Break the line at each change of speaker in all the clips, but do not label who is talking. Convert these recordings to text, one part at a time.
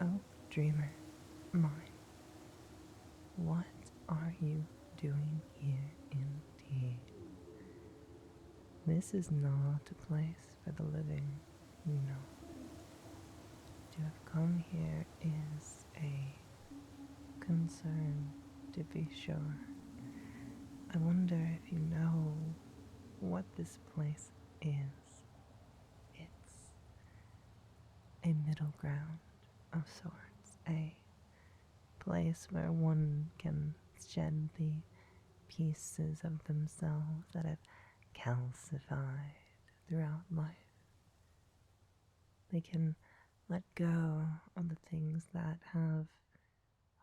Oh, dreamer mine, what are you doing here indeed? This is not a place for the living, no. To have come here is a concern, to be sure. I wonder if you know what this place is. It's a middle ground of sorts, a place where one can shed the pieces of themselves that have calcified throughout life. They can let go of the things that have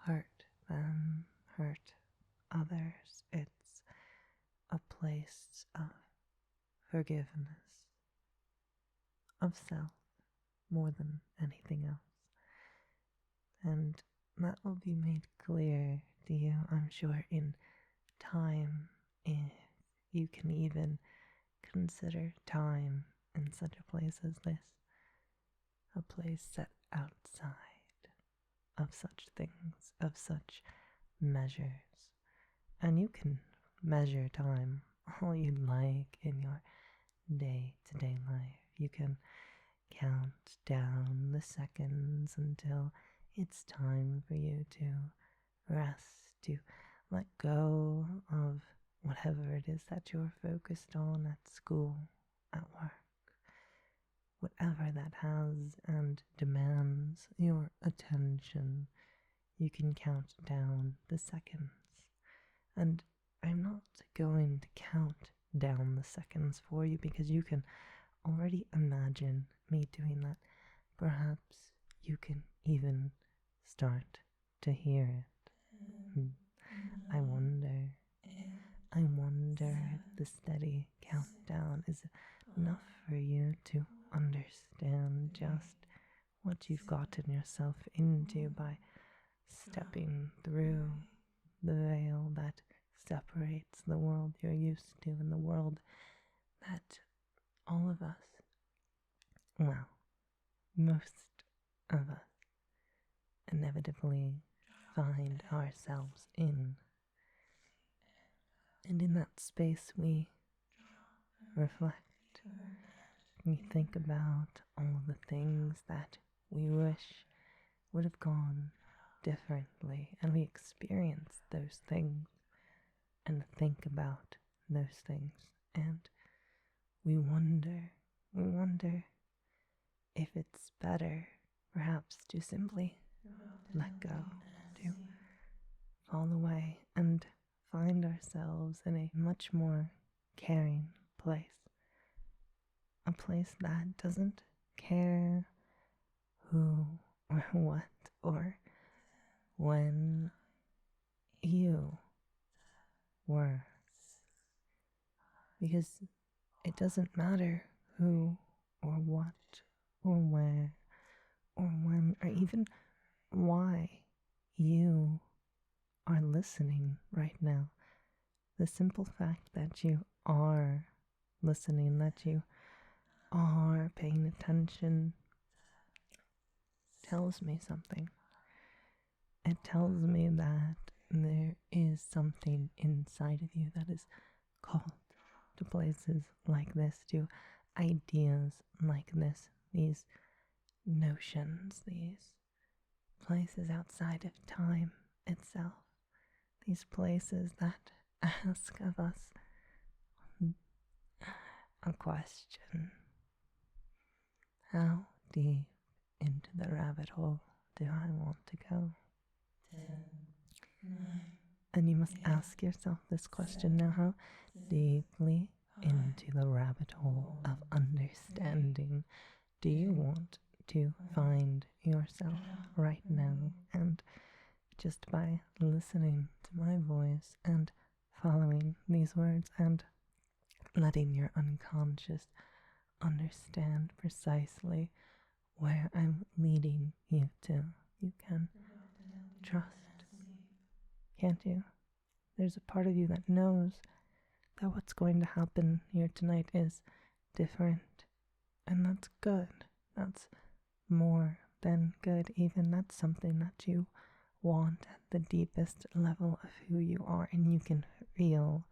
hurt them, hurt others. It's a place of forgiveness, of self, more than anything else. And that will be made clear to you, I'm sure, in time, if you can even consider time in such a place as this, a place set outside of such things, of such measures. And you can measure time all you'd like in your day-to-day life. You can count down the seconds until it's time for you to rest, to let go of whatever it is that you're focused on at school, at work, whatever that has and demands your attention. You can count down the seconds. And I'm not going to count down the seconds for you because you can already imagine me doing that. Perhaps you can even start to hear it. I wonder if the steady countdown is enough for you to understand just what you've gotten yourself into by stepping through the veil that separates the world you're used to and the world that all of us, well, most of us, inevitably find ourselves in. And in that space we reflect, we think about all the things that we wish would have gone differently, and we experience those things and think about those things, and we wonder if it's better perhaps to simply let go, to fall away and find ourselves in a much more caring place, a place that doesn't care who or what or when you were, because it doesn't matter who or what or where or when or even why you are listening right now. The simple fact that you are listening, that you are paying attention, tells me something. It tells me that there is something inside of you that is called to places like this, to ideas like this, these notions, these places outside of time itself, these places that ask of us a question. How deep into the rabbit hole do I want to go? 10, 9, and you must ask yourself this question now. How deeply into the rabbit hole of understanding do you want to find yourself right now? And just by listening to my voice and following these words and letting your unconscious understand precisely where I'm leading you to, you can trust, can't you? There's a part of you that knows that what's going to happen here tonight is different, and that's good. That's more then good. Even that's something that you want at the deepest level of who you are, and you can feel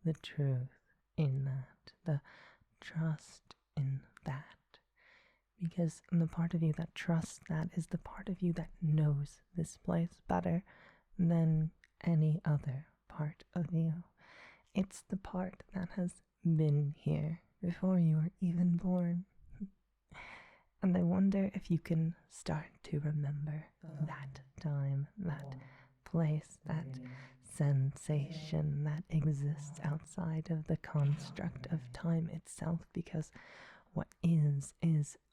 the truth in that, the trust in that. Because the part of you that trusts that is the part of you that knows this place better than any other part of you. It's the part that has been here before you were even born. And I wonder if you can start to remember that time, that place, that sensation that exists outside of the construct of time itself, because what is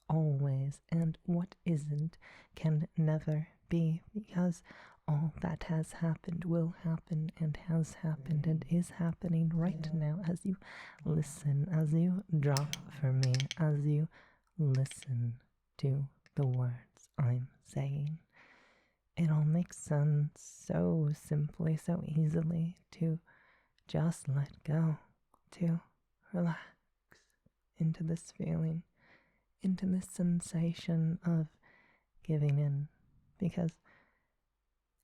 always, and what isn't can never be, because all that has happened will happen and has happened and is happening right now as you listen, as you drop for me, as you listen to the words I'm saying. It all makes sense so simply, so easily, to just let go, to relax into this feeling, into this sensation of giving in, because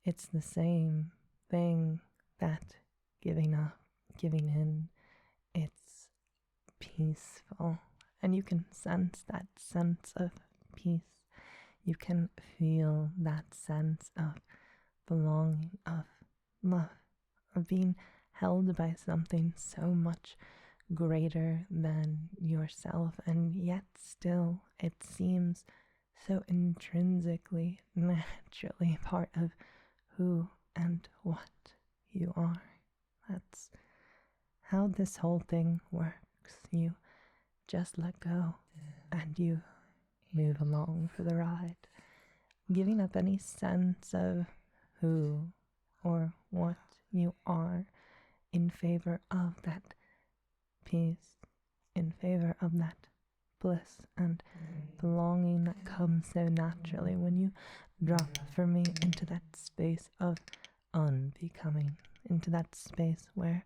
it's the same thing that giving up, giving in. It's peaceful, and you can sense that sense of peace. You can feel that sense of belonging, of love, of being held by something so much greater than yourself, and yet still it seems so intrinsically, naturally part of who and what you are. That's how this whole thing works. You just let go and you move along for the ride, giving up any sense of who or what you are in favor of that peace, in favor of that bliss and belonging that comes so naturally when you drop for me into that space of unbecoming, into that space where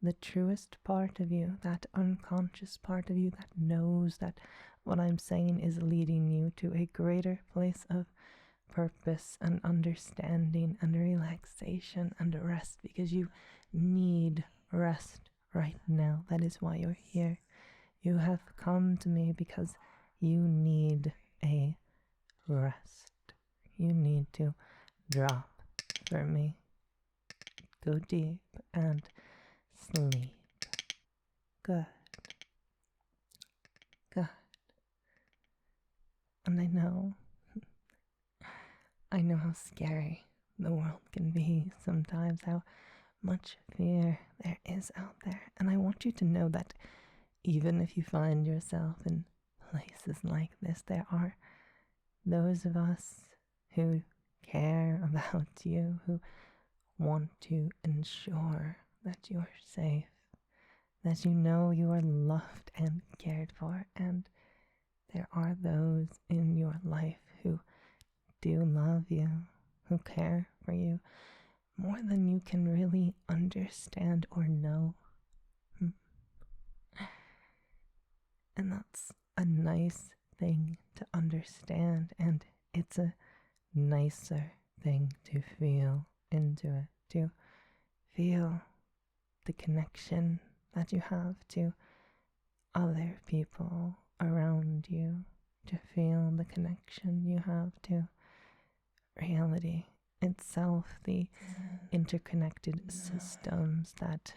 the truest part of you, that unconscious part of you that knows that what I'm saying is leading you to a greater place of purpose and understanding and relaxation and rest, because you need rest right now. That is why you're here. You have come to me because you need a rest. You need to drop for me. Go deep and sleep. Good. Good. And I know how scary the world can be sometimes, how much fear there is out there. And I want you to know that even if you find yourself in places like this, there are those of us who care about you, who want to ensure that you're safe, that you know you are loved and cared for, and there are those in your life who do love you, who care for you more than you can really understand or know. And that's a nice thing to understand, and it's a nicer thing to feel into it, to feel the connection that you have to other people around you, to feel the connection you have to reality itself, the interconnected systems that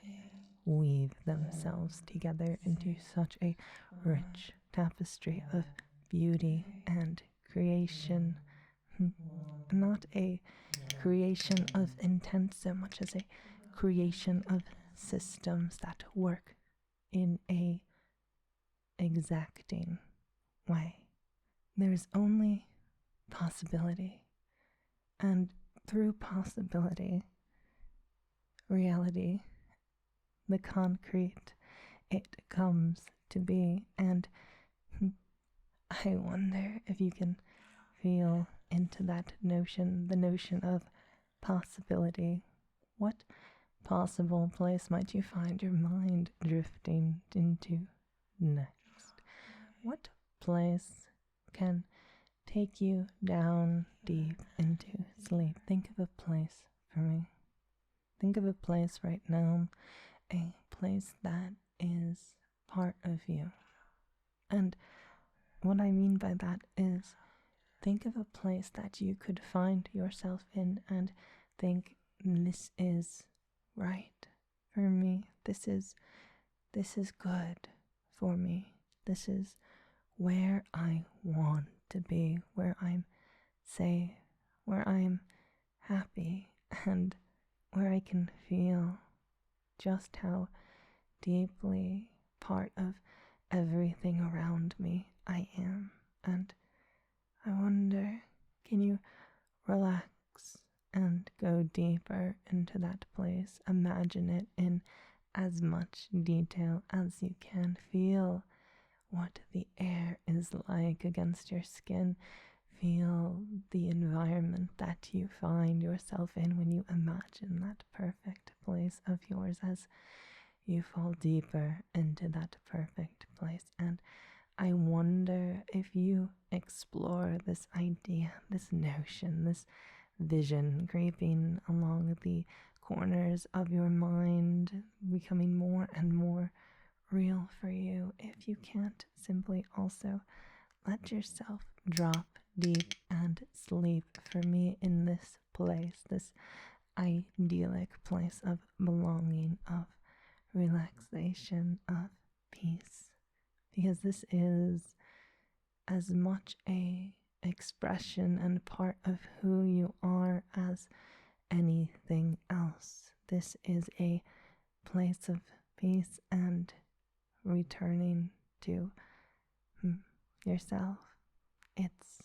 weave themselves together into such a rich tapestry of beauty and creation. Not a creation of intent so much as a creation of systems that work in a exacting way. There's only possibility, and through possibility, reality, the concrete, it comes to be. And I wonder if you can feel into that notion, the notion of possibility. What possible place might you find your mind drifting into next? What place can take you down deep into sleep. Think of a place for me. Think of a place right now, a place that is part of you. And what I mean by that is think of a place that you could find yourself in and think, this is right for me. This is good for me. This is where I want to be, where I'm safe, where I'm happy, and where I can feel just how deeply part of everything around me I am. And I wonder, can you relax and go deeper into that place? Imagine it in as much detail as you can. Feel what the air is like against your skin. Feel the environment that you find yourself in when you imagine that perfect place of yours as you fall deeper into that perfect place. And I wonder if you explore this idea, this notion, this vision creeping along the corners of your mind, becoming more and more real for you, if you can't simply also let yourself drop deep and sleep for me in this place, this idyllic place of belonging, of relaxation, of peace. Because this is as much a expression and part of who you are as anything else. This is a place of peace and returning to yourself. It's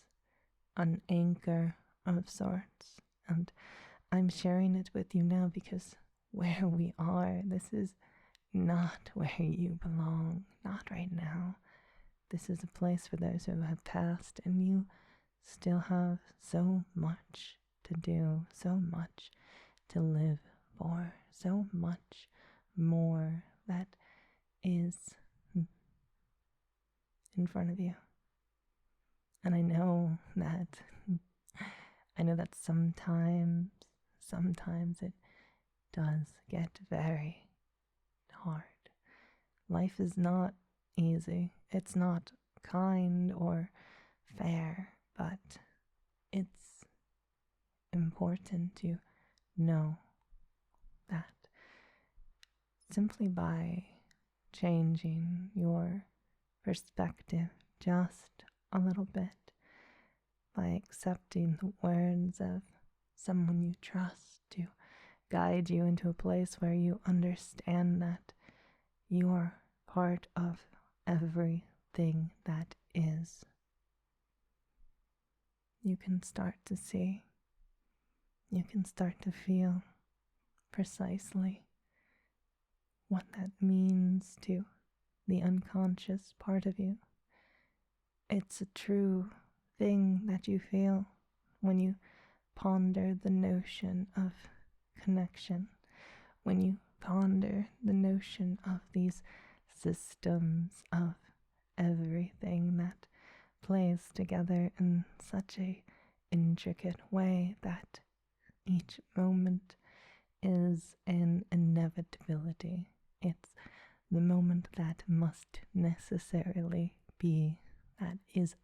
an anchor of sorts, and I'm sharing it with you now because where we are, this is not where you belong, not right now. This is a place for those who have passed, and you still have so much to do, so much to live for, so much more that is in front of you. And I know that sometimes it does get very hard. Life is not easy. It's not kind or fair, but it's important to know that simply by changing your perspective just a little bit, by accepting the words of someone you trust to guide you into a place where you understand that you are part of everything that is. You can start to see, you can start to feel precisely what that means to the unconscious part of you. It's a true thing that you feel when you ponder the notion of connection, when you ponder the notion of these systems of everything that plays together in such a intricate way that each moment is an inevitability. It's the moment that must necessarily be, that is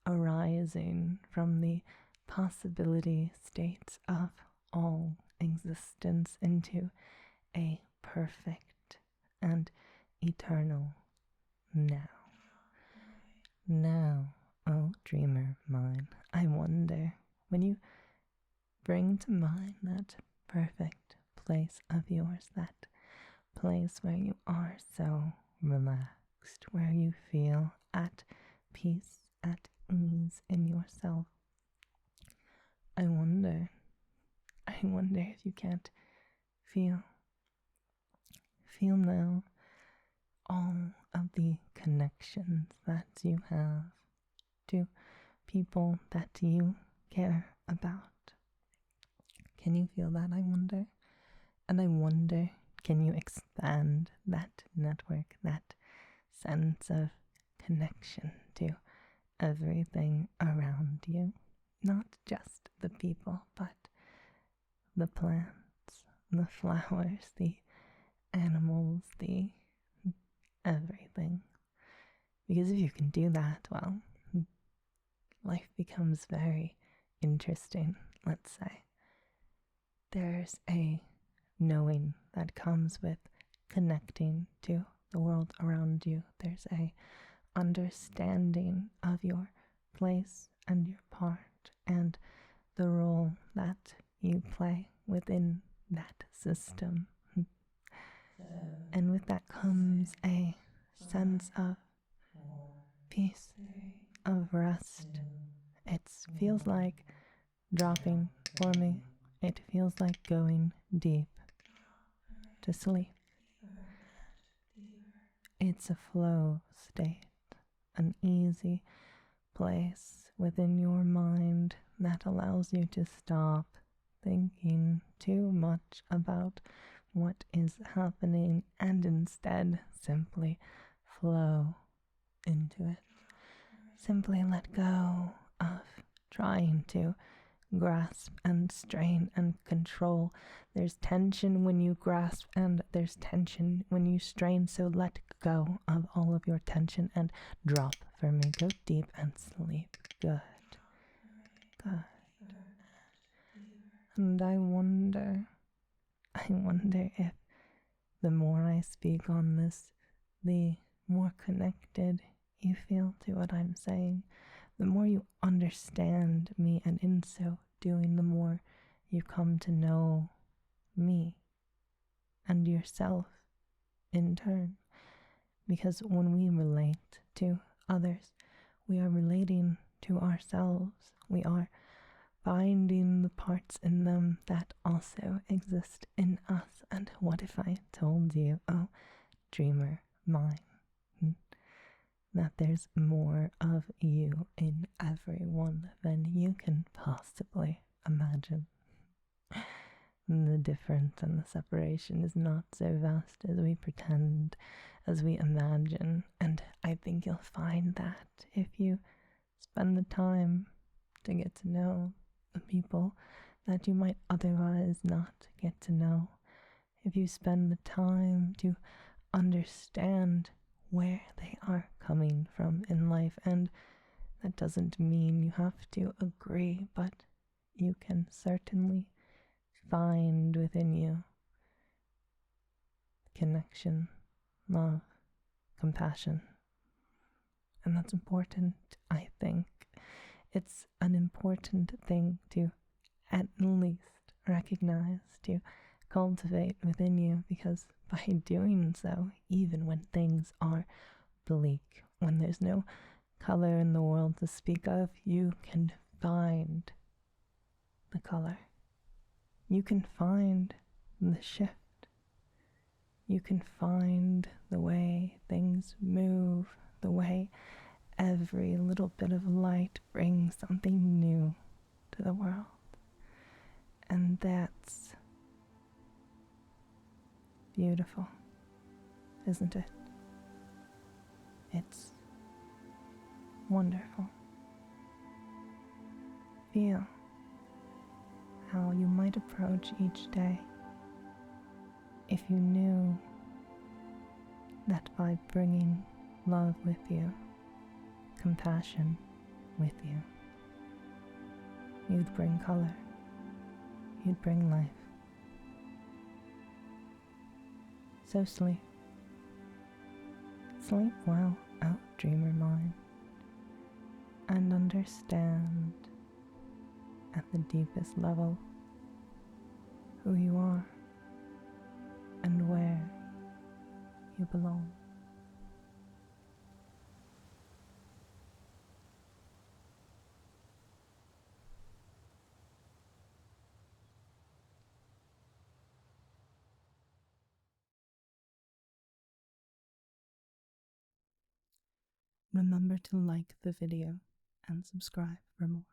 arising from the possibility states of all existence into a perfect and eternal now. Now, oh dreamer mine, I wonder, when you bring to mind that perfect place of yours, that place where you are so relaxed, where you feel at peace, at ease in yourself, I wonder if you can't feel now all of the connections that you have to people that you care about. Can you feel that, I wonder? And I wonder, can you expand that network, that sense of connection to everything around you, not just the people, but the plants, the flowers, the animals, the everything. Because if you can do that, well, life becomes very interesting, let's say. There's a knowing that comes with connecting to the world around you. There's a understanding of your place and your part and the role that you play within that system. And with that comes a sense of peace, of rest. It feels like dropping for me. It feels like going deep to sleep. It's a flow state, an easy place within your mind that allows you to stop thinking too much about what is happening and instead simply flow into it. Simply let go of trying to grasp and strain and control. There's tension when you grasp and there's tension when you strain, so let go of all of your tension and drop for me. Go deep and sleep. Good. Good. And I wonder if the more I speak on this, the more connected you feel to what I'm saying, the more you understand me, and in so doing, the more you come to know me and yourself in turn. Because when we relate to others, we are relating to ourselves. We are finding the parts in them that also exist in us. And what if I told you, oh, dreamer mine, that there's more of you in everyone than you can possibly imagine? The difference and the separation is not so vast as we pretend, as we imagine. And I think you'll find that if you spend the time to get to know the people that you might otherwise not get to know, if you spend the time to understand where they are coming from in life. And that doesn't mean you have to agree, but you can certainly find within you connection, love, compassion. And that's important, I think. It's an important thing to at least recognize, to cultivate within you, because by doing so, even when things are bleak, when there's no color in the world to speak of, you can find the color. You can find the shift. You can find the way things move, the way every little bit of light brings something new to the world. And that's beautiful, isn't it? It's wonderful. Feel how you might approach each day if you knew that by bringing love with you, compassion with you, you'd bring color, you'd bring life. So sleep. Sleep well, oh dreamer mine, and understand at the deepest level who you are and where you belong. Remember to like the video and subscribe for more.